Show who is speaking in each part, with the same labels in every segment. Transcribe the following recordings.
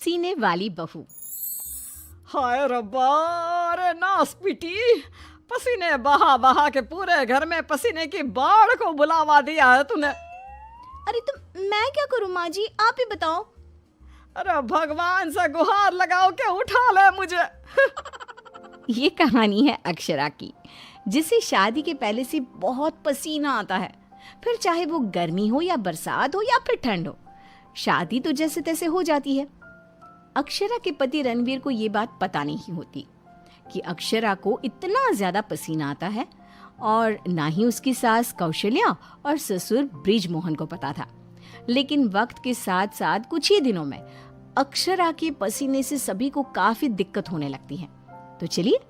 Speaker 1: सीने वाली बहू।
Speaker 2: हाय रब्बा, अरे नास पीटी, पसीने बहा बहा के पूरे घर में पसीने की बाढ़ को बुलावा दिया है तूने।
Speaker 1: अरे तो मैं क्या करूं माँ जी, आप ही बताओ।
Speaker 2: अरे भगवान से गुहार लगाओ के उठा ले मुझे।
Speaker 1: ये कहानी है अक्षरा की, जिसे शादी के पहले से बहुत पसीना आता है। फिर चाहे वो गर्मी हो या बरसात हो या फिर ठंड हो, शादी तो जैसे तैसे हो जाती है। अक्षरा के पति रणवीर को ये बात पता नहीं होती कि अक्षरा को इतना ज्यादा पसीना आता है, और ना ही उसकी सास कौशल्या और ससुर ब्रिजमोहन को पता था। लेकिन वक्त के साथ साथ कुछ ही दिनों में अक्षरा के पसीने से सभी को काफी दिक्कत होने लगती है। तो चलिए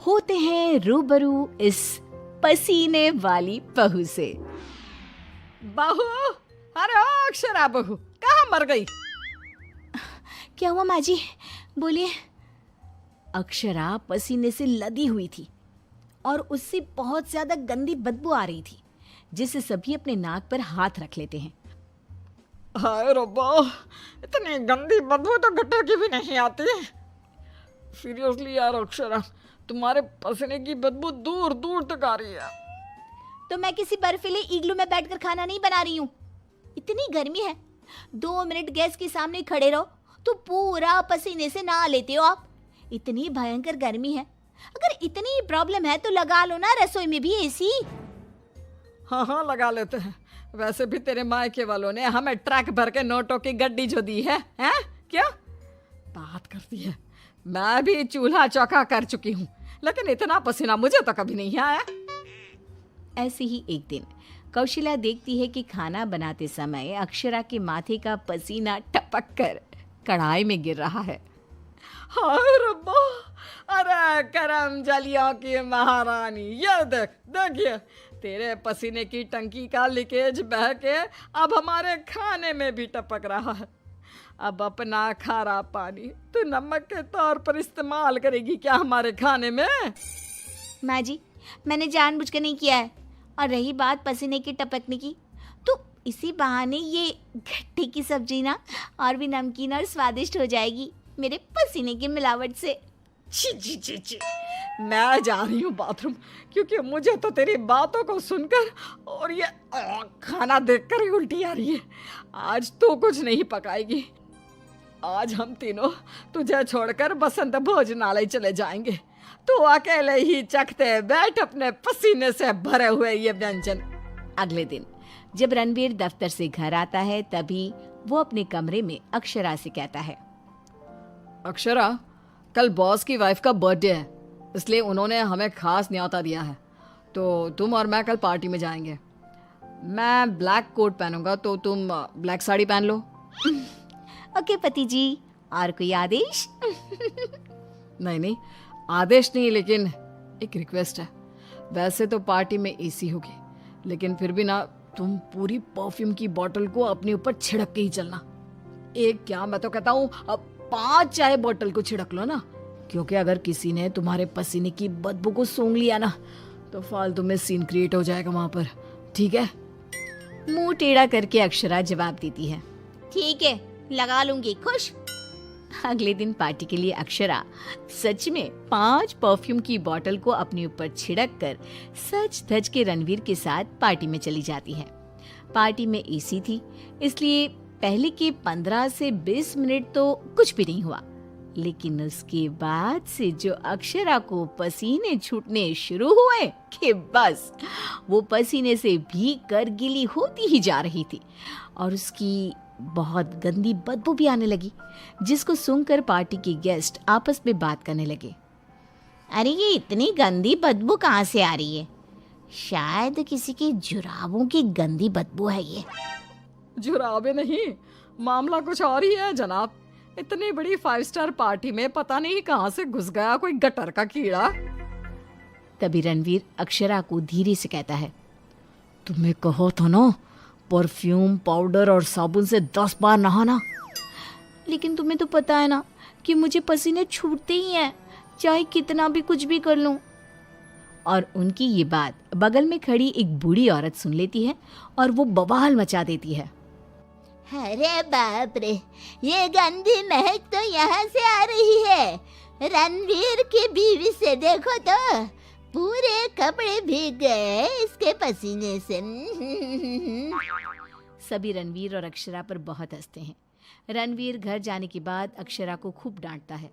Speaker 1: होते हैं रूबरू इस पसीने वाली बहू से।
Speaker 2: बहू, अरे ओ अक्षरा बहू, कहाँ मर गई?
Speaker 1: क्या हुआ माँ जी, बोलिए। अक्षरा पसीने से लदी हुई थी और उससे बहुत ज्यादा गंदी बदबू आ रही थी, जिससे सभी अपने नाक पर हाथ रख लेते हैं।
Speaker 2: हाय रब्बा, इतनी गंदी बदबू तो गटर की भी नहीं आती। सीरियसली यार अक्षरा, तुम्हारे पसीने की बदबू दूर दूर तक आ रही है।
Speaker 1: तो मैं किसी बर्फीले इग्लू में बैठकर खाना नहीं बना रही हूँ। इतनी गर्मी है, 2 मिनट गैस के सामने खड़े रहो तो पूरा पसीने से नहा लेते हो आप। इतनी भयंकर गर्मी है, अगर इतनी प्रॉब्लम है तो लगा लो ना रसोई में भी एसी।
Speaker 2: हाँ हाँ, लगा लेते हैं। वैसे भी तेरे मायके वालों ने हमें ट्रक भर के नोटों की गड्डी जो दी है, हैं? क्या बात करती है? मैं भी चूल्हा चौका कर चुकी हूँ, लेकिन इतना पसीना मुझे तो कभी नहीं आया।
Speaker 1: ऐसे ही एक दिन कौशल्या देखती है कि खाना बनाते समय अक्षरा के माथे का पसीना टपक कर कढ़ाई में गिर रहा है।
Speaker 2: हाय रब्बा, अरे करम जलियों की महारानी, ये देख देखिए, तेरे पसीने की टंकी का लीकेज बह के अब हमारे खाने में भी टपक रहा है। अब अपना खारा पानी तू नमक के तौर पर इस्तेमाल करेगी क्या हमारे खाने में?
Speaker 1: माँ जी, मैंने जानबूझकर नहीं किया है। और रही बात पसीने की टपकने की, तो इसी बहाने ये गट्टे की सब्जी ना और भी नमकीन और स्वादिष्ट हो जाएगी मेरे पसीने की मिलावट से।
Speaker 2: छी छी छी छी, मैं जा रही हूँ बाथरूम, क्योंकि मुझे तो तेरी बातों को सुनकर और ये खाना देखकर ही उल्टी आ रही है। आज तो कुछ नहीं पकाएगी। आज हम तीनों तुझे छोड़कर बसंत भोजनालय चले जाएंगे। तू अकेले ही चखते बैठ अपने पसीने से भरे हुए ये व्यंजन।
Speaker 1: अगले दिन जब रणवीर दफ्तर से घर आता है, तभी वो अपने कमरे में अक्षरा से कहता है,
Speaker 2: अक्षरा, कल बॉस की वाइफ का बर्थडे है, इसलिए उन्होंने हमें खास न्योता दिया है, तो तुम और मैं कल पार्टी में जाएंगे। मैं ब्लैक कोट पहनूंगा, तो तुम ब्लैक साड़ी पहन लो।
Speaker 1: ओके पति जी, और कोई आदेश?
Speaker 2: नहीं नहीं, आदेश नहीं, लेकिन एक रिक्वेस्ट है। वैसे तो पार्टी में एसी होगी, लेकिन फिर भी ना, तुम पूरी परफ्यूम की बोतल को अपने ऊपर छिड़क के ही चलना। एक क्या, मैं तो कहता हूँ अब 5 चाय बोतल को छिड़क लो ना, क्योंकि अगर किसी ने तुम्हारे पसीने की बदबू को सूंघ लिया ना, तो फालतू में सीन क्रिएट हो जाएगा वहां पर। ठीक है?
Speaker 1: मुंह टेढ़ा करके अक्षरा जवाब देती है, ठीक है, लगा लूंगी, खुश। अगले दिन पार्टी के लिए अक्षरा सच में 5 परफ्यूम की बोतल को अपने ऊपर छिड़क कर सच धज के रणवीर के साथ पार्टी में चली जाती है। पार्टी में एसी थी, इसलिए पहले के 15 से 20 मिनट तो कुछ भी नहीं हुआ, लेकिन उसके बाद से जो अक्षरा को पसीने छूटने शुरू हुए कि बस वो पसीने से भीग कर गीली होती ही जा रही थी, और उसकी बहुत गंदी बदबू भी आने लगी, जिसको सुनकर पार्टी के गेस्ट आपस में बात करने लगे। अरे ये इतनी गंदी बदबू कहाँ से आ रही है? शायद किसी के जुराबों की गंदी बदबू है ये।
Speaker 2: जुराबे नहीं, मामला कुछ और ही है जनाब। इतनी बड़ी 5 स्टार पार्टी में पता नहीं कहाँ से घुस गया कोई गटर का कीड़ा।
Speaker 1: तभी रणवीर अक्षरा को धीरे से कहता है,
Speaker 2: तुम्हें कहो तो ना, परफ्यूम, पाउडर और साबुन से 10 बार नहाना।
Speaker 1: लेकिन तुम्हें तो पता है ना कि मुझे पसीने छूटते ही हैं, चाहे कितना भी कुछ भी कर लूं। और उनकी ये बात बगल में खड़ी एक बूढ़ी औरत सुन लेती है और वो बवाल मचा देती है।
Speaker 3: अरे बाप रे, ये गंदी महक तो यहाँ से आ रही है। रणवीर की बीवी से देखो तो पूरे कपड़े भीग गए इसके पसीने से।
Speaker 1: सभी रणवीर और अक्षरा पर बहुत हंसते हैं। रणवीर घर जाने के बाद अक्षरा को खूब डांटता है।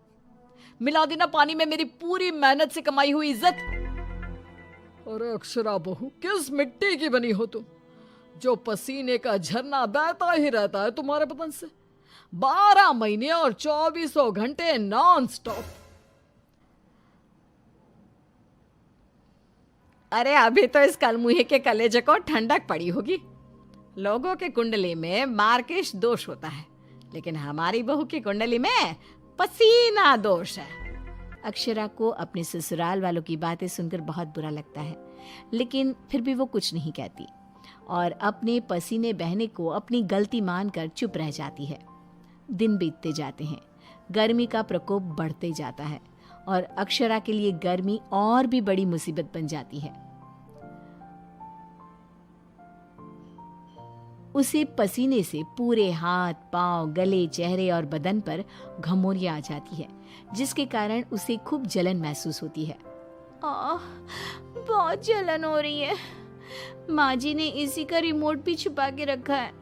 Speaker 2: मिला देना पानी में मेरी पूरी मेहनत से कमाई हुई इज्जत। अरे अक्षरा बहू, किस मिट्टी की बनी हो तुम, जो पसीने का झरना बहता ही रहता है तुम्हारे बदन से 12 महीने और 2400 घंटे नॉन स्टॉप।
Speaker 1: अरे अभी तो इस कलमुहे के कलेजे को ठंडक पड़ी होगी। लोगों के कुंडली में मार्केश दोष होता है, लेकिन हमारी बहू की कुंडली में पसीना दोष है। अक्षरा को अपने ससुराल वालों की बातें सुनकर बहुत बुरा लगता है, लेकिन फिर भी वो कुछ नहीं कहती और अपने पसीने बहने को अपनी गलती मानकर चुप रह जाती है। दिन बीतते जाते हैं, गर्मी का प्रकोप बढ़ते जाता है और अक्षरा के लिए गर्मी और भी बड़ी मुसीबत बन जाती है। उसे पसीने से पूरे हाथ, पांव, गले, चेहरे और बदन पर घमौरियां आ जाती है, जिसके कारण उसे खूब जलन महसूस होती है। बहुत जलन हो रही है। माँ जी ने एसी का रिमोट भी छुपा के रखा है,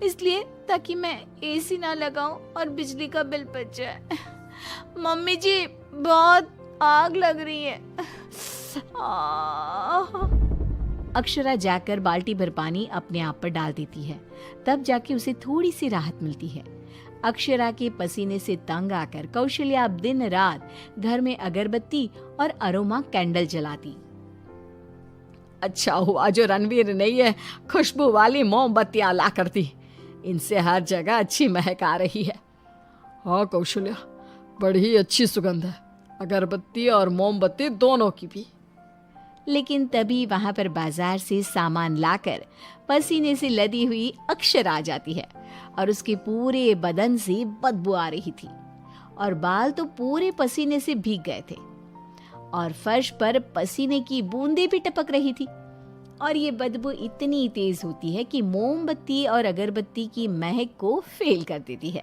Speaker 1: इसलिए ताकि मैं एसी ना लगाऊं और बिजली का बिल बच जाए। मम्मी जी, बहुत आग लग रही है। अक्षरा जाकर बाल्टी भर पानी अपने आप पर डाल देती है, तब जाके उसे थोड़ी सी राहत मिलती है। अक्षरा के पसीने से तंग आकर कौशल्या अब दिन रात घर में अगरबत्ती और अरोमा कैंडल जलाती।
Speaker 2: अच्छा हुआ जो रणवीर ने ये खुशबू वाली मोमबत्तियां ला कर दी, इनसे हर जगह अच्छी महक आ रही है। हाँ कौशल्या, बड़ी अच्छी सुगंध है, अगरबत्ती और मोमबत्ती दोनों की भी।
Speaker 1: लेकिन तभी वहां पर बाजार से सामान लाकर पसीने से लदी हुई अक्षरा आ जाती है और उसके पूरे बदन से बदबू आ रही थी और बाल तो पूरे पसीने से भीग गए थे और फर्श पर पसीने की बूंदें भी टपक रही थी। और ये बदबू इतनी तेज होती है कि मोमबत्ती और अगरबत्ती की महक को फेल कर देती है।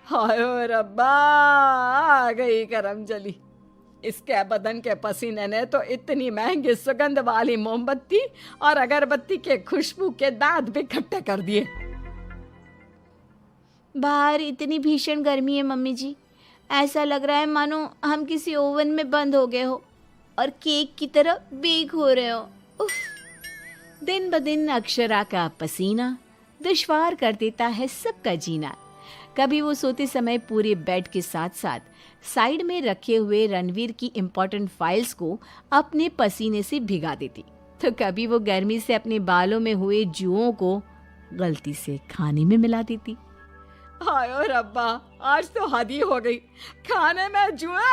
Speaker 2: हाय रब्बा, आ गई करम जली। इसके बदन के पसीने ने तो इतनी महंगी सुगंध वाली मोमबत्ती और अगरबत्ती के खुशबू के दांत भी खट्टे कर दिए।
Speaker 1: बाहर इतनी भीषण गर्मी है मम्मी जी, ऐसा लग रहा है मानो हम किसी ओवन में बंद हो गए हो और केक की तरह बेक हो रहे हो। उफ। दिन ब दिन अक्षरा का पसीना दुश्वार कर देता है सबका जीना। कभी वो सोते समय पूरे बेड के साथ साथ साइड में रखे हुए रणवीर की इम्पोर्टेंट फाइल्स को अपने पसीने से भिगा देती, तो कभी वो गर्मी से अपने बालों में हुए जुओं को गलती से खाने में मिला देती।
Speaker 2: हाय रब्बा, आज तो हद ही हो गई, खाने में जुए।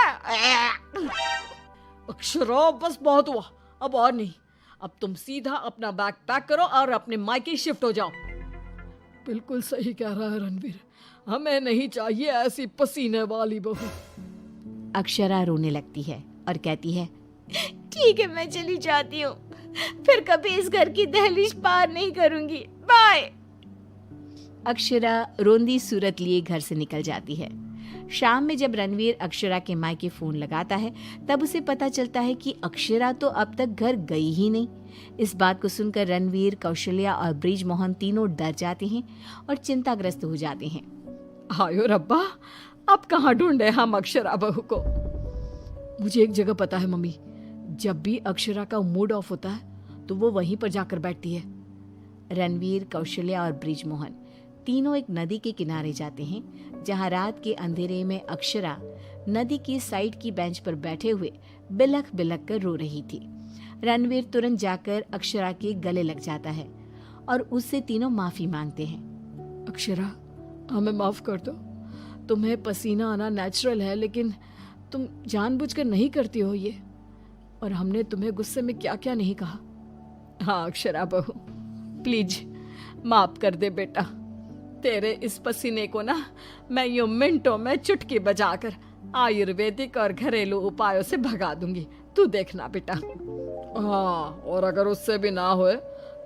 Speaker 2: अक्षरा बस बहुत हुआ, अब और नहीं। अब तुम सीधा अपना बैग पैक करो और अपने मायके शिफ्ट हो जाओ। बिल्कुल सही कह रहा है रणवीर, हमें नहीं चाहिए ऐसी पसीने वाली बहू।
Speaker 1: अक्षरा रोने लगती है और कहती है, ठीक है मैं चली जाती हूँ, फिर कभी इस घर की दहलीज पार नहीं करूंगी, बाय। अक्षरा रोंदी सूरत लिए घर से निकल जाती है। शाम में जब रणवीर अक्षरा के मायके फोन लगाता है, तब उसे पता चलता है कि अक्षरा तो अब तक घर गई ही नहीं। इस बात को सुनकर रणवीर, कौशल्या और ब्रिजमोहन तीनों डर जाते हैं और चिंताग्रस्त हो जाते हैं।
Speaker 2: हायो रब्बा, अब कहाँ ढूंढे हम अक्षरा बहू को। मुझे एक जगह पता है मम्मी, जब भी अक्षरा का मूड ऑफ होता है तो वो वहीं पर जाकर बैठती है।
Speaker 1: रणवीर, कौशल्या और ब्रिजमोहन तीनों एक नदी के किनारे जाते हैं, जहां रात के अंधेरे में अक्षरा नदी की साइड की बेंच पर बैठे हुए बिलख बिलख कर रो रही थी। रणवीर तुरंत जाकर अक्षरा के गले लग जाता है और उससे तीनों माफी मांगते हैं।
Speaker 2: अक्षरा, हमें माफ कर दो, तुम्हें पसीना आना नेचुरल है, लेकिन तुम जानबूझकर नहीं करती हो ये, और हमने तुम्हें गुस्से में क्या क्या नहीं कहा। हाँ अक्षरा बहू, प्लीज माफ कर दे बेटा। तेरे इस पसीने को ना मैं यूं मिनटों में चुटकी बजाकर आयुर्वेदिक और घरेलू उपायों से भगा दूंगी, तू देखना बेटा। हाँ, और अगर उससे भी ना होए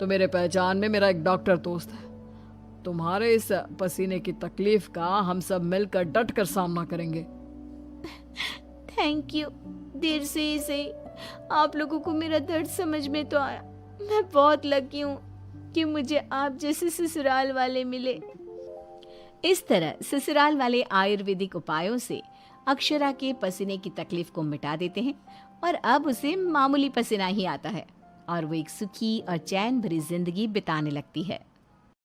Speaker 2: तो मेरे पहचान में मेरा एक डॉक्टर दोस्त है, तुम्हारे इस पसीने की तकलीफ का हम सब मिलकर डट कर सामना करेंगे।
Speaker 1: Thank you. देर से ही सही आप लोगों को मेरा दर्द समझ में तो आया। मैं बहुत लकी हूँ कि मुझे आप जैसे ससुराल वाले मिले। इस तरह ससुराल वाले आयुर्वेदिक उपायों से अक्षरा के पसीने की तकलीफ को मिटा देते हैं और अब उसे मामूली पसीना ही आता है और वो एक सुखी और चैन भरी जिंदगी बिताने लगती है।